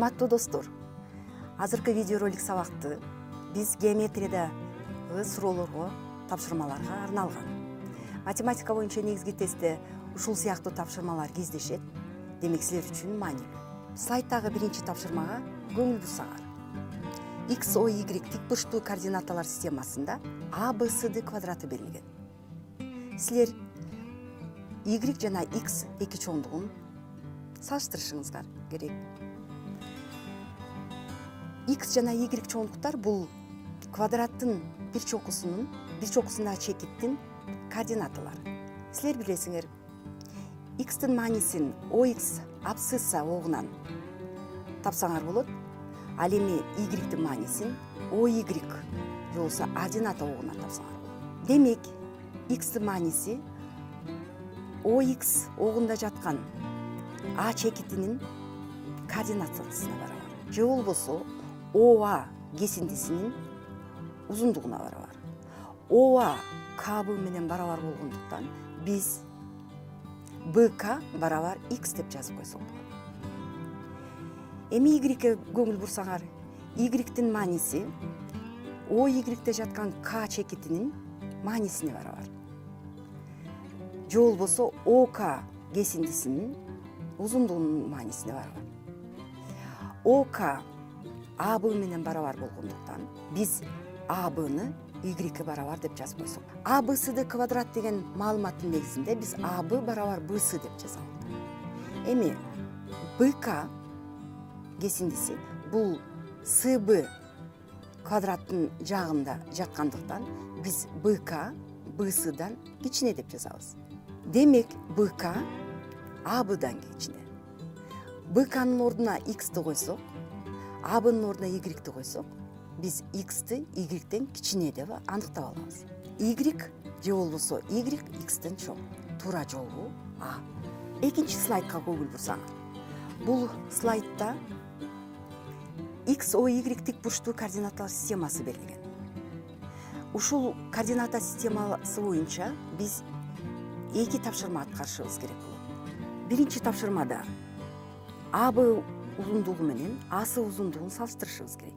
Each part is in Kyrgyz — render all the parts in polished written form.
Урматтуу достор, азыркы видеоролик сабакты биз геометриядагы суроолорго, тапшырмаларга арналган. Математика боюнча негизги тестте ушул сыяктуу тапшырмалар кездешет. Демек силер үчүн маанилүү. Слайдтагы биринчи тапшырмага көңүл бурсаңар. X, O, Y тик бурчтуу координаталар системасында A, B, C, D квадраты берилген. Силер Y жана X эки чоңдугун салыштырышыңыздар керек. X жана Y чоңдуктар бул квадраттын бир чокусундагы чекиттин координаталары. Силер билесиңер, X'тин маанисин OX абсцисса огунан тапсаңар болот. Ал эми Y-тин маанисин OY же болбосо ордината огунан тапсаңар болот. Демек, X'тин мааниси OX огунда жаткан А чекитинин координатасына барабар. Же болбосо OA кесиндисинин узундугуна барабар. OA КБ менен барабар болгондуктан биз БК барабар X деп жазып койсок болот. Эми Y-ге көңүл бурсаңар, Y-тин мааниси OY-де жаткан К чекитинин маанисине барабар. Же болбосо ОК кесиндисинин узундугунун маанисине барабар. ОК АБ менен барабар болгондуктан биз АБны Y барабар деп жазып койсок. ABCD квадрат деген маалыматтын негизинде биз АБ барабар BC деп жазабыз. Эми БК кесиндиси бул СБ квадраттын жагында жаткандыктан биз БК BCдан кичине деп жазабыз. Демек БК АБдан кичине. БКнын ордуна X'ти койсок, АБнын ордуна Y койсок, биз X'ти Y-ден кичине деп аныктап алабыз. Y же болбосо Y X'тен чоң. Туура жолу А. Экинчи слайдка көңүл бурсаңар. Бул слайдта X, O, Y тик бурчтуу координаталар системасы берилген. Ушул координата системасы боюнча биз эки тапшырма аткарышыбыз керек болот. Биринчи тапшырмада АБ узундугу менен АС узундугун салыштырышыбыз керек.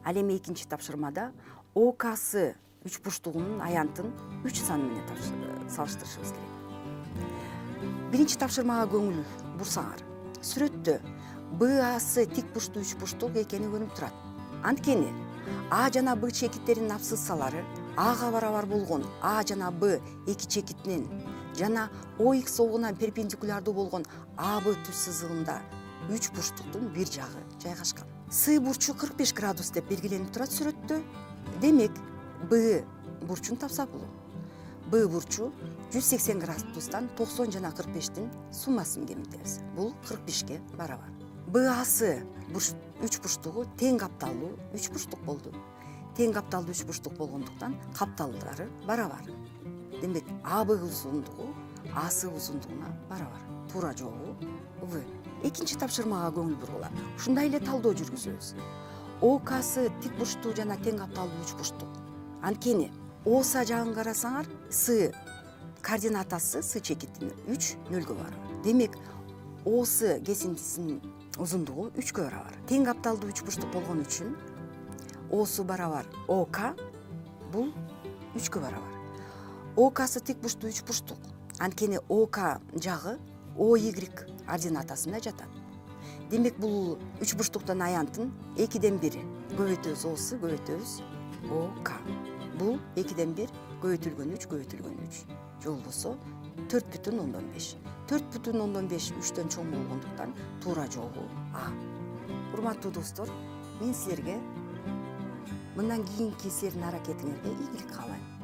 Ал эми экинчи тапшырмада ОКсы үч бурчтугунун аянтын 3 саны менен салыштырышыбыз керек. Биринчи тапшырмага көңүл бурсаңар, сүрөттө БАС тик бурчтуу үч бурчтук экени көрүнүп турат. Анткени А жана Б чекиттеринин абсциссалары Ага барабар болгон А жана Б эки чекитинен жана OX огунан перпендикулярдуу болгон АБ түз сызыгында үч бурчтуктун бир жагы жайгашкан. С бурчу 45 градус деп белгиленип турат сүрөттө. Демек, Б бурчун тапсак болот. Б бурчу 180 градустан 90 жана 45тин суммасын кемитебиз. Бул 45ке барабар. БАС үч бурчтугу тең капталдуу үч бурчтук болду. Тең капталдуу үч бурчтук болгондуктан капталдары барабар. Демек, АБ узундугу АС узундугуна барабар. Туура жолу В. Экинчи тапшырмага көңүл бургула. Ушундай эле талдоо жүргүзөбүз. ОКсы тик бурчтуу жана тең капталдуу үч бурчтук. Анткени ОС жагын карасаңар, С координатасы С чекитин 3 0-гө барабар. Демек, ОС кесиндисинин узундугу 3-кө барабар. Тең капталдуу үч бурчтук болгон үчүн ОСу барабар ОК бул 3-кө барабар. ОКсы тик бурчтуу үч бурчтук. Анткени ОК жагы OY ординатасында жатат. Демек, бул үч бурчтуктун аянтын 2/1 көбөйтөбүз ОС көбөйтөбүз ОК. Бул 2/1 көбөйтүлгөн 3 көбөйтүлгөн 3. Же болбосо 4,5. 4,5 3төн чоң болгондуктан туура жолу А. Урматтуу достор, мен силерге мындан кийинки силердин аракетиңерге ийгилик каалайм.